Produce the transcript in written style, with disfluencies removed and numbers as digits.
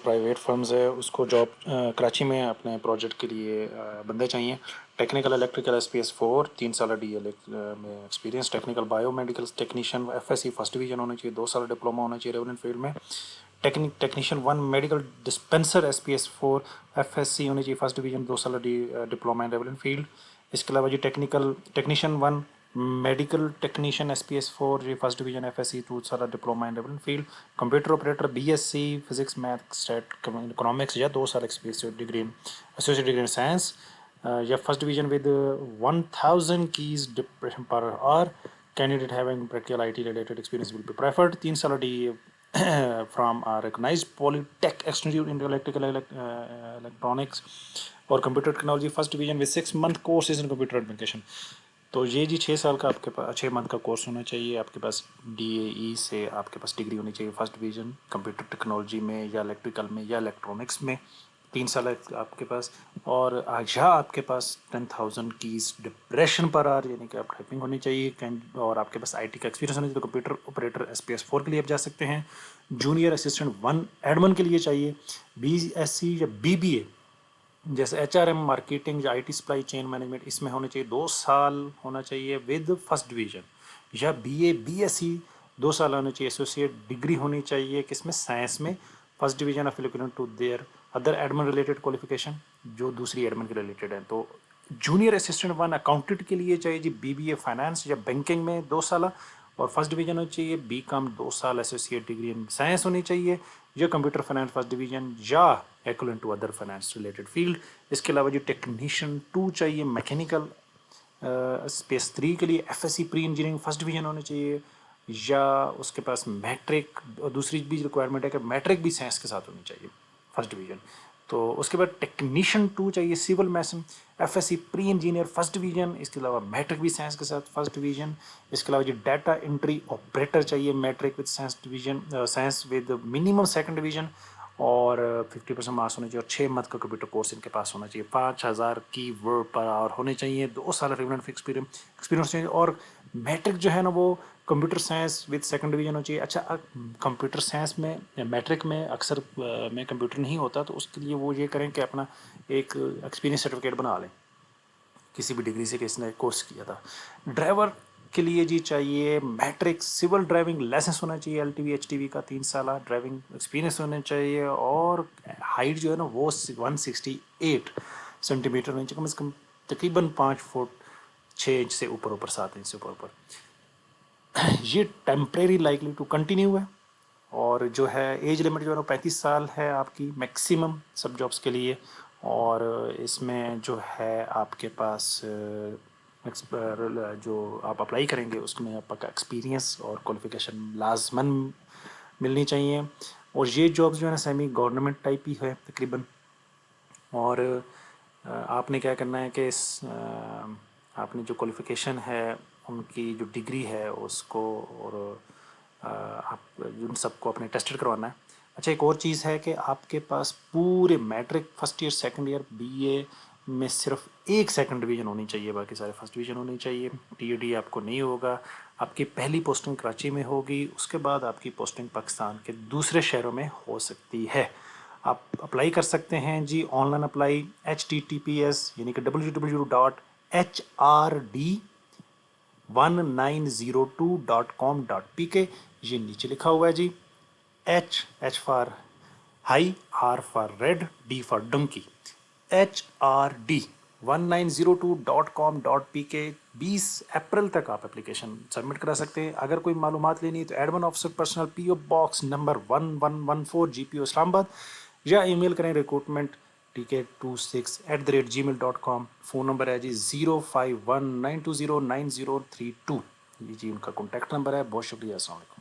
Private firms है उसको job Karachi में अपने प्रोजेक्ट के लिए बंदे चाहिए। टेक्निकल इलेक्ट्रिकल SPS4 3 साल DL में experience. Technical bio medical technician FSC first division होना चाहिए, 2 साल डिप्लोमा होना चाहिए रेवेलेंट फील्ड में। Technician 1 medical dispenser SPS4 FSC होनी चाहिए फर्स्ट डिवीजन, 2 साल डिप्लोमा इन रेवेलेंट फील्ड। इसके अलावा जी टेक्नीशियन 1 मेडिकल टेक्नीशियन SPS4 जी फर्स्ट डिवीजन FSC 2 साल diploma in relevant field. Computer operator BSc physics math stat economics या 2 साल experience degree in associate degree in science या first division with 1000 keys depression per hour. Candidate having practical IT related experience will be preferred. 3 साल from a recognized polytech institute in electrical electronics और computer technology first division with 6 month courses in computer application. तो ये जी 6 साल का आपके पास 6 month का course होना चाहिए। आपके पास DAE से आपके पास डिग्री होनी चाहिए फर्स्ट डिवीजन कंप्यूटर टेक्नोलॉजी में या इलेक्ट्रिकल में या इलेक्ट्रॉनिक्स में, 3 साल आपके पास। और या आपके पास 10,000 कीज डिप्रेशन पर आर यानी कि आप टाइपिंग होनी चाहिए और आपके पास IT का एक्सपीरियंस होना चाहिए। तो कंप्यूटर ऑपरेटर SPS4 के लिए आप जा सकते हैं। जूनियर असिस्टेंट 1 एडमन के लिए चाहिए। BSc या BBA जैसे HRM मार्केटिंग या IT सप्लाई चेन मैनेजमेंट इसमें होने चाहिए 2 साल होना चाहिए विद फर्स्ट डिवीजन। या BA BSc 2 साल होने चाहिए। एसोसिएट डिग्री होनी चाहिए किसमें, साइंस में, first division of equivalent to their other admin related qualification जो दूसरी एडमिन के रिलेटेड है। तो जूनियर असिस्टेंट 1 अकाउंटेंट के लिए चाहिए जी BBA फाइनेंस या बैंकिंग में 2 साल और फर्स्ट डिवीजन होनी चाहिए। BCom 2 साल एसोसिएट डिग्री इन साइंस होनी चाहिए या कंप्यूटर फाइनेंस फर्स्ट डिवीजन या equivalent to other finance related field. इसके अलावा जो टेक्नीशियन 2 चाहिए मैकेनिकल स्पेस 3 के लिए FSC pre engineering first division होनी चाहिए या उसके पास मैट्रिक। दूसरी भी रिक्वायरमेंट है कि मैट्रिक भी साइंस के साथ होनी चाहिए फर्स्ट डिवीजन। तो उसके बाद टेक्नीशियन 2 चाहिए सिविल मैसन FSC pre engineer first division, इसके अलावा मैट्रिक भी साइंस के साथ फर्स्ट डिवीजन। इसके अलावा जो डाटा एंट्री ऑपरेटर चाहिए matric with science division, science with minimum second division और 50% मार्क्स होने चाहिए और 6 मंथ का कंप्यूटर कोर्स इनके पास होना चाहिए। 5,000 की वर्ड पर आवर होने चाहिए। 2 साल रेगुलर एक्सपीरियंस चाहिए और मैट्रिक जो है ना वो computer science with second division होना चाहिए। अच्छा कंप्यूटर साइंस में मैट्रिक में अक्सर में कंप्यूटर नहीं होता तो उसके लिए वो ये करें कि अपना एक एक्सपीरियंस सर्टिफिकेट बना लें किसी भी डिग्री से किसने कोर्स किया था। ड्राइवर के लिए जी चाहिए मैट्रिक सिविल ड्राइविंग लाइसेंस होना चाहिए LTV HTV का 3 साल ड्राइविंग एक्सपीरियंस होना चाहिए और हाइट जो है ना वो 168 सेंटीमीटर होनी चाहिए, कम से कम तकरीबन 5 फुट 6 इंच से ऊपर 7 इंच से ऊपर। ये टेम्परेरी लाइकली टू कंटिन्यू है और जो है एज लिमिट जो है ना 35 साल है आपकी मैक्सिमम सब जॉब्स के लिए। और इसमें जो है आपके पास जो आप अप्लाई करेंगे उसमें आपका एक्सपीरियंस और क्वालिफिकेशन लाजमन मिलनी चाहिए। और ये जॉब्स जो है ना सेमी गवर्नमेंट टाइप ही है तकरीबन। और आपने क्या करना है कि आपने जो क्वालिफिकेशन है उनकी जो डिग्री है उसको और आप उन सबको अपने टेस्टेड करवाना है। अच्छा एक और चीज़ है कि आपके पास पूरे matric first year second year BA में सिर्फ एक सेकंड डिवीज़न होनी चाहिए, बाकी सारे फर्स्ट डिवीज़न होनी चाहिए। TAD आपको नहीं होगा। आपकी पहली पोस्टिंग कराची में होगी, उसके बाद आपकी पोस्टिंग पाकिस्तान के दूसरे शहरों में हो सकती है। आप अप्लाई कर सकते हैं जी ऑनलाइन अप्लाई HTTPS यानी कि www.hr1902.com.pk। ये नीचे लिखा हुआ है जी H for high, R for red, D for donkey, HRD 1902.com.pk। 20 अप्रैल तक आप एप्लीकेशन सबमिट करा सकते हैं। अगर कोई मालूमात लेनी है तो admin officer personal PO box number 1114 GPO Islamabad या ईमेल करें recruitment26@gmail.com। फ़ोन नंबर है जी 0519209032। ये जी उनका कॉन्टैक्ट नंबर है। बहुत शुक्रिया। अस्सलाम वालेकुम।